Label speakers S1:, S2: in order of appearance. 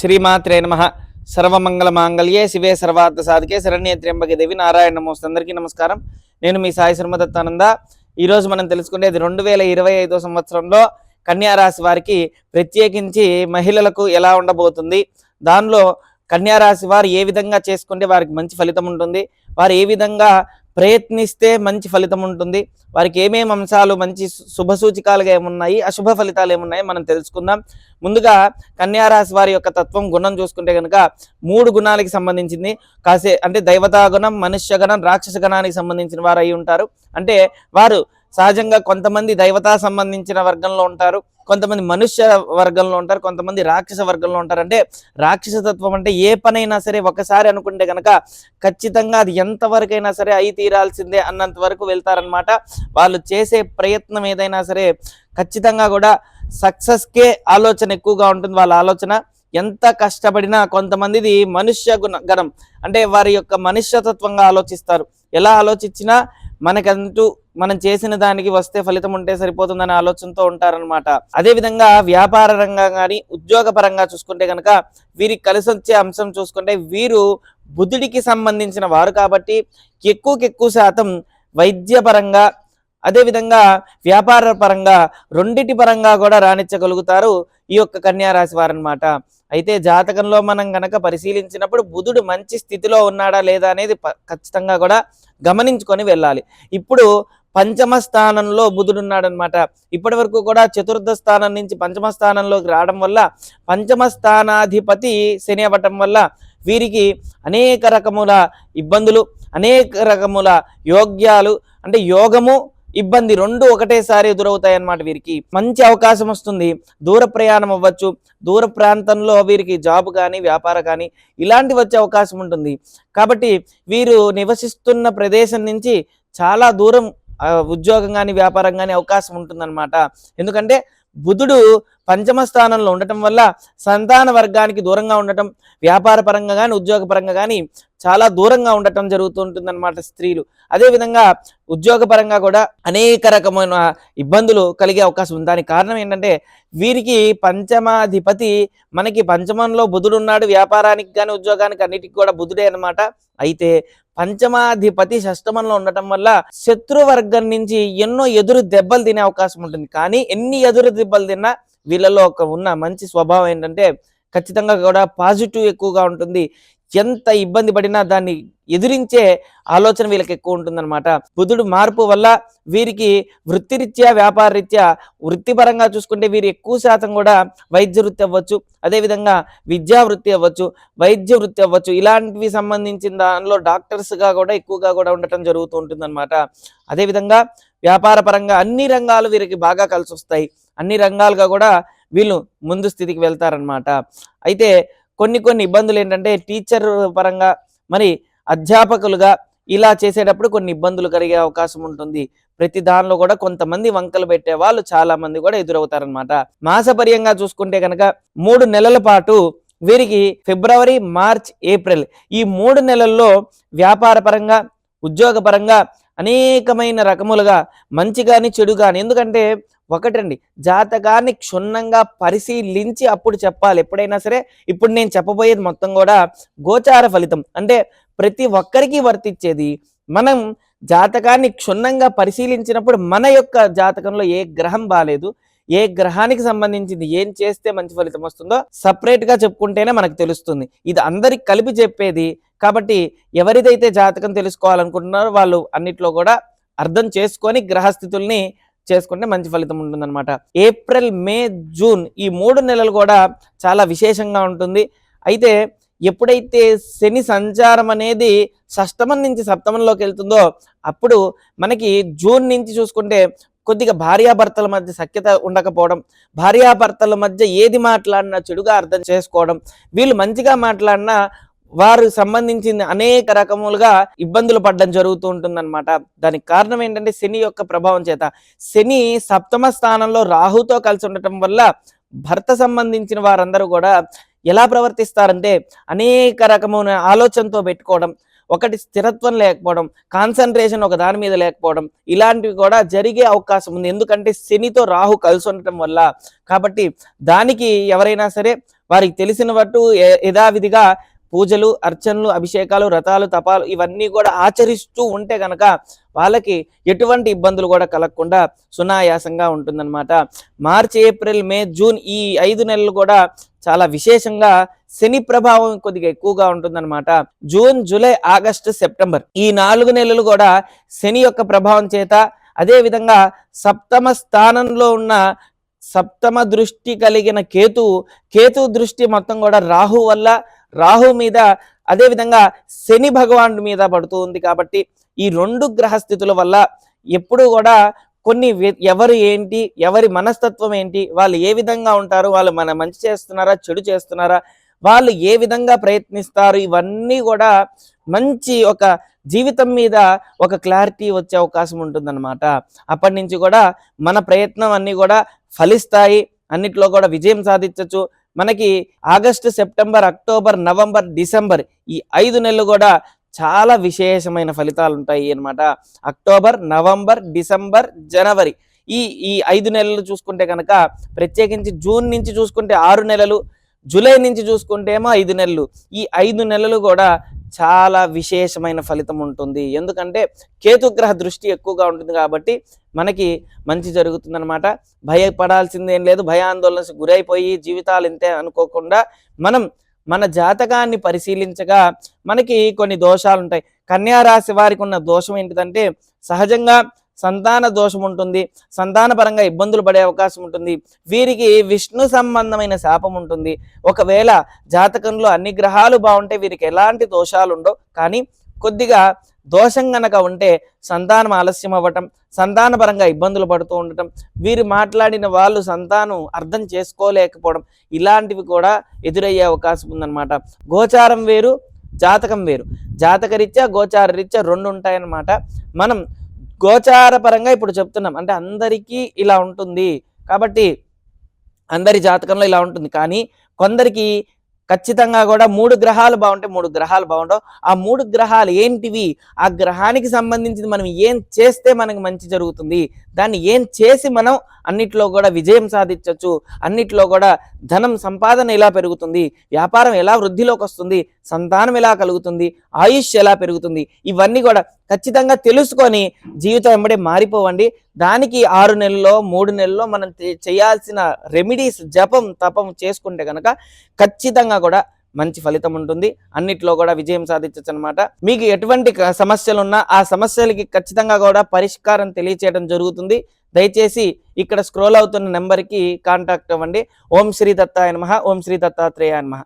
S1: శ్రీమాత్రే నమః. సర్వమంగళ మాంగళ్యే శివే సర్వార్థ సాధికే శరణ్యే త్ర్యంబకే దేవి నారాయణ నమోస్తు. అందరికీ నమస్కారం. నేను మీ సాయి శ్రీమదత్తానంద. ఈరోజు మనం తెలుసుకునేది 2025 సంవత్సరంలో కన్యా రాశి వారికి ప్రత్యేకించి మహిళలకు ఎలా ఉండబోతుంది, దానిలో కన్యా రాశి వారు ఏ విధంగా చేసుకుంటే వారికి మంచి ఫలితం ఉంటుంది, వారు ఏ విధంగా ప్రయత్నిస్తే మంచి ఫలితం ఉంటుంది, వారికి ఏమేమి అంశాలు మంచి శుభ సూచికాలుగా ఏమున్నాయి, అశుభ ఫలితాలు ఏమున్నాయి మనం తెలుసుకుందాం. ముందుగా కన్యా రాశి వారి యొక్క తత్వం గుణం చూసుకుంటే కనుక 3 గుణాలకి సంబంధించింది. అంటే దైవతా గుణం, మనుష్య గణం, రాక్షస గణానికి సంబంధించిన వారు అయి ఉంటారు. అంటే వారు సహజంగా కొంతమంది దైవతా సంబంధించిన వర్గంలో ఉంటారు, కొంతమంది మనుష్య వర్గంలో ఉంటారు, కొంతమంది రాక్షస వర్గంలో ఉంటారు. అంటే రాక్షస తత్వం అంటే ఏ పనైనా సరే ఒకసారి అనుకుంటే కనుక ఖచ్చితంగా అది ఎంతవరకైనా సరే అయి తీరాల్సిందే అన్నంత వరకు వెళ్తారనమాట. వాళ్ళు చేసే ప్రయత్నం ఏదైనా సరే ఖచ్చితంగా కూడా సక్సెస్కే ఆలోచన ఎక్కువగా ఉంటుంది. వాళ్ళ ఆలోచన ఎంత కష్టపడినా కొంతమందిది మనుష్య గణం, అంటే వారి యొక్క మనుష్యతత్వంగా ఆలోచిస్తారు. ఎలా ఆలోచించినా మనకంటూ మనం చేసిన దానికి వస్తే ఫలితం ఉంటే సరిపోతుందనే ఆలోచనతో ఉంటారనమాట. అదేవిధంగా వ్యాపార రంగం కానీ ఉద్యోగ పరంగా చూసుకుంటే కనుక వీరికి కలిసి వచ్చే అంశం చూసుకుంటే వీరు బుధుడికి సంబంధించిన వారు కాబట్టి ఎక్కువ శాతం వైద్యపరంగా అదేవిధంగా వ్యాపార పరంగా రెండిటి పరంగా కూడా రాణించగలుగుతారు ఈ యొక్క కన్యా రాశి వారనమాట. అయితే జాతకంలో మనం గనక పరిశీలించినప్పుడు బుధుడు మంచి స్థితిలో ఉన్నాడా లేదా అనేది ఖచ్చితంగా కూడా గమనించుకొని వెళ్ళాలి. ఇప్పుడు పంచమ స్థానంలో బుధుడు ఉన్నాడనమాట. ఇప్పటి వరకు కూడా చతుర్థ స్థానం నుంచి పంచమ స్థానంలోకి రావడం వల్ల పంచమ స్థానాధిపతి శని అవ్వటం వల్ల వీరికి అనేక రకముల ఇబ్బందులు, అనేక రకముల యోగ్యాలు, అంటే యోగము ఇబ్బంది రెండు ఒకటేసారి ఎదురవుతాయి అన్నమాట. వీరికి మంచి అవకాశం వస్తుంది, దూర ప్రయాణం అవ్వచ్చు, దూర ప్రాంతంలో వీరికి జాబ్ కానీ వ్యాపార కానీ ఇలాంటివి వచ్చే అవకాశం ఉంటుంది. కాబట్టి వీరు నివసిస్తున్న ప్రదేశం నుంచి చాలా దూరం ఉద్యోగం కానీ వ్యాపారం కానీ అవకాశం ఉంటుందన్నమాట. ఎందుకంటే బుధుడు పంచమ స్థానంలో ఉండటం వల్ల సంతాన వర్గానికి దూరంగా ఉండటం, వ్యాపార పరంగా కానీ ఉద్యోగ పరంగా కానీ చాలా దూరంగా ఉండటం జరుగుతుంటుందన్నమాట స్త్రీలు. అదేవిధంగా ఉద్యోగ పరంగా కూడా అనేక రకమైన ఇబ్బందులు కలిగే అవకాశం ఉంది. దానికి కారణం ఏంటంటే వీరికి పంచమాధిపతి మనకి పంచమంలో బుధుడు ఉన్నాడు. వ్యాపారానికి కానీ ఉద్యోగానికి అన్నిటికీ కూడా బుధుడే అన్నమాట. అయితే పంచమాధిపతి షష్టమంలో ఉండటం వల్ల శత్రువర్గం నుంచి ఎన్నో ఎదురు దెబ్బలు తినే అవకాశం ఉంటుంది. కానీ ఎన్ని ఎదురు దెబ్బలు తిన్నా వీళ్ళలో ఉన్న మంచి స్వభావం ఏంటంటే ఖచ్చితంగా కూడా పాజిటివ్ ఎక్కువగా ఉంటుంది. ఎంత ఇబ్బంది పడినా దాన్ని ఎదిరించే ఆలోచన వీళ్ళకి ఎక్కువ ఉంటుందన్నమాట. బుధుడు మార్పు వల్ల వీరికి వృత్తిరీత్యా వ్యాపార రీత్యా వృత్తిపరంగా చూసుకుంటే వీరు ఎక్కువ శాతం కూడా వైద్య వృత్తి అవ్వచ్చు, అదేవిధంగా విద్యా వృత్తి అవ్వచ్చు, వైద్య వృత్తి అవ్వచ్చు, ఇలాంటివి సంబంధించిన దానిలో డాక్టర్స్గా కూడా ఎక్కువగా కూడా ఉండటం జరుగుతూ ఉంటుందన్నమాట. అదేవిధంగా వ్యాపార పరంగా అన్ని రంగాలు వీరికి బాగా కలిసి వస్తాయి. అన్ని రంగాలుగా కూడా వీళ్ళు ముందు స్థితికి వెళ్తారనమాట. అయితే కొన్ని ఇబ్బందులు ఏంటంటే టీచర్ పరంగా మరి అధ్యాపకులుగా ఇలా చేసేటప్పుడు కొన్ని ఇబ్బందులు కలిగే అవకాశం ఉంటుంది. ప్రతి దానిలో కూడా కొంతమంది వంకలు పెట్టే వాళ్ళు చాలా మంది కూడా ఎదురవుతారనమాట. మాసపర్యంగా చూసుకుంటే కనుక 3 నెలల పాటు వీరికి ఫిబ్రవరి, మార్చ్, ఏప్రిల్ ఈ 3 నెలల్లో వ్యాపార పరంగా ఉద్యోగ పరంగా అనేకమైన రకములుగా మంచి కానీ చెడు కానీ, ఎందుకంటే ఒకటండి జాతకాన్ని క్షుణ్ణంగా పరిశీలించి అప్పుడు చెప్పాలి ఎప్పుడైనా సరే. ఇప్పుడు నేను చెప్పబోయేది మొత్తం కూడా గోచార ఫలితం, అంటే ప్రతి ఒక్కరికి వర్తించేది. మనం జాతకాన్ని క్షుణ్ణంగా పరిశీలించినప్పుడు మన యొక్క జాతకంలో ఏ గ్రహం బాలేదు, ఏ గ్రహానికి సంబంధించింది ఏం చేస్తే మంచి ఫలితం వస్తుందో సపరేట్గా చెప్పుకుంటేనే మనకు తెలుస్తుంది. ఇది అందరికి కలిపి చెప్పేది కాబట్టి ఎవరిదైతే జాతకం తెలుసుకోవాలనుకుంటున్నారో వాళ్ళు అన్నిట్లో కూడా అర్థం చేసుకొని గ్రహస్థితుల్ని చేసుకుంటే మంచి ఫలితం ఉంటుందన్నమాట. ఏప్రిల్, మే, జూన్ ఈ 3 నెలలు కూడా చాలా విశేషంగా ఉంటుంది. అయితే ఎప్పుడైతే శని సంచారం అనేది షష్టమం నుంచి సప్తమంలోకి వెళ్తుందో అప్పుడు మనకి జూన్ నుంచి చూసుకుంటే కొద్దిగా భార్యాభర్తల మధ్య సఖ్యత ఉండకపోవడం, భార్యాభర్తల మధ్య ఏది మాట్లాడినా చెడుగా అర్థం చేసుకోవడం, వీళ్ళు మంచిగా మాట్లాడినా వారు సంబంధించిన అనేక రకములుగా ఇబ్బందులు పడడం జరుగుతూ ఉంటుందన్నమాట. దానికి కారణం ఏంటంటే శని యొక్క ప్రభావం చేత. శని సప్తమ స్థానంలో రాహుతో కలిసి ఉండటం వల్ల భర్త సంబంధించిన వారందరూ కూడా ఎలా ప్రవర్తిస్తారంటే అనేక రకమైన ఆలోచనతో పెట్టుకోవడం, ఒకటి స్థిరత్వం లేకపోవడం, కాన్సన్ట్రేషన్ ఒక దాని మీద లేకపోవడం, ఇలాంటివి కూడా జరిగే అవకాశం ఉంది. ఎందుకంటే శనితో రాహు కలిసి ఉండటం వల్ల. కాబట్టి దానికి ఎవరైనా సరే వారికి తెలిసినట్టు యథావిధిగా పూజలు, అర్చనలు, అభిషేకాలు, వ్రతాలు, తపాలు ఇవన్నీ కూడా ఆచరిస్తూ ఉంటే గనక వాళ్ళకి ఎటువంటి ఇబ్బందులు కూడా కలగకుండా సునాయాసంగా ఉంటుందన్నమాట. మార్చి, ఏప్రిల్, మే, జూన్ ఈ 5 నెలలు కూడా చాలా విశేషంగా శని ప్రభావం కొద్దిగా ఎక్కువగా ఉంటుందన్నమాట. జూన్, జూలై, ఆగస్టు, సెప్టెంబర్ ఈ 4 నెలలు కూడా శని యొక్క ప్రభావం చేత, అదే విధంగా సప్తమ స్థానంలో ఉన్న సప్తమ దృష్టి కలిగిన కేతు దృష్టి మొత్తం కూడా రాహు మీద, అదే విధంగా శని భగవానుడి మీద పడుతూ ఉంది. కాబట్టి ఈ 2 గ్రహ స్థితుల వల్ల ఎప్పుడు కూడా కొన్ని ఎవరు ఏంటి, ఎవరి మనస్తత్వం ఏంటి, వాళ్ళు ఏ విధంగా ఉంటారు, వాళ్ళు మన మంచి చేస్తున్నారా, చెడు చేస్తున్నారా, వాళ్ళు ఏ విధంగా ప్రయత్నిస్తారు, ఇవన్నీ కూడా మంచి ఒక జీవితం మీద ఒక క్లారిటీ వచ్చే అవకాశం ఉంటుందన్నమాట. అప్పటి నుంచి కూడా మన ప్రయత్నం అన్నీ కూడా ఫలిస్తాయి, అన్నిట్లో కూడా విజయం సాధించవచ్చు. మనకి August, September, October, November, December ఈ 5 నెలలు కూడా చాలా విశేషమైన ఫలితాలు ఉంటాయి అన్నమాట. అక్టోబర్, నవంబర్, డిసెంబర్, జనవరి ఈ 5 నెలలు చూసుకుంటే కనుక, ప్రత్యేకించి జూన్ నుంచి చూసుకుంటే 6 నెలలు, జూలై నుంచి చూసుకుంటే ఏమో 5 నెలలు. ఈ 5 నెలలు కూడా చాలా విశేషమైన ఫలితం ఉంటుంది. ఎందుకంటే కేతుగ్రహ దృష్టి ఎక్కువగా ఉంటుంది కాబట్టి మనకి మంచి జరుగుతుందన్నమాట. భయపడాల్సిందేం లేదు. భయాందోళనకు గురైపోయి జీవితాలు ఇంతే అనుకోకుండా మనం మన జాతకాన్ని పరిశీలించగా మనకి కొన్ని దోషాలు ఉంటాయి. కన్యా రాశి వారికి ఉన్న దోషం ఏంటిదంటే, సహజంగా సంతాన దోషం ఉంటుంది, సంతానపరంగా ఇబ్బందులు పడే అవకాశం ఉంటుంది. వీరికి విష్ణు సంబంధమైన శాపం ఉంటుంది. ఒకవేళ జాతకంలో అన్ని గ్రహాలు బాగుంటే వీరికి ఎలాంటి దోషాలు ఉండవు. కానీ కొద్దిగా దోషం గనక ఉంటే సంతానం ఆలస్యం అవ్వటం, సంతానపరంగా ఇబ్బందులు పడుతూ ఉండటం, వీరు మాట్లాడిన వాళ్ళు సంతానం అర్థం చేసుకోలేకపోవడం, ఇలాంటివి కూడా ఎదురయ్యే అవకాశం ఉందన్నమాట. గోచారం వేరు, జాతకం వేరు. జాతకరీత్యా, గోచార రీత్యా 2 ఉంటాయన్నమాట. మనం గోచార పరంగా ఇప్పుడు చెప్తున్నాం, అంటే అందరికీ ఇలా ఉంటుంది కాబట్టి అందరి జాతకంలో ఇలా ఉంటుంది. కానీ కొందరికి ఖచ్చితంగా కూడా 3 గ్రహాలు బాగుంటే 3 గ్రహాలు బాగుండవు. ఆ 3 గ్రహాలు ఏంటివి, ఆ గ్రహానికి సంబంధించి మనం ఏం చేస్తే మనకు మంచి జరుగుతుంది, దాన్ని ఏం చేసి మనం అన్నిట్లో కూడా విజయం సాధించవచ్చు, అన్నిట్లో కూడా ధనం సంపాదన ఎలా పెరుగుతుంది, వ్యాపారం ఎలా వృద్ధిలోకి వస్తుంది, సంతానం ఎలా కలుగుతుంది, ఆయుష్ ఎలా పెరుగుతుంది, ఇవన్నీ కూడా ఖచ్చితంగా తెలుసుకొని జీవితం వెంబడే మారిపోవండి. దానికి 6 నెలల్లో 3 నెలల్లో మనం చేయాల్సిన రెమెడీస్, జపం, తపం చేసుకుంటే కనుక ఖచ్చితంగా కూడా మంచి ఫలితం ఉంటుంది. అన్నిట్లో కూడా విజయం సాధించవచ్చు అనమాట. మీకు ఎటువంటి సమస్యలు ఉన్నా ఆ సమస్యలకి ఖచ్చితంగా కూడా పరిష్కారం తెలియచేయడం జరుగుతుంది. దయచేసి ఇక్కడ స్క్రోల్ అవుతున్న నెంబర్కి కాంటాక్ట్ అవ్వండి. ఓం శ్రీ దత్తాయ నమః. ఓం శ్రీ దత్తాత్రేయాయ నమః.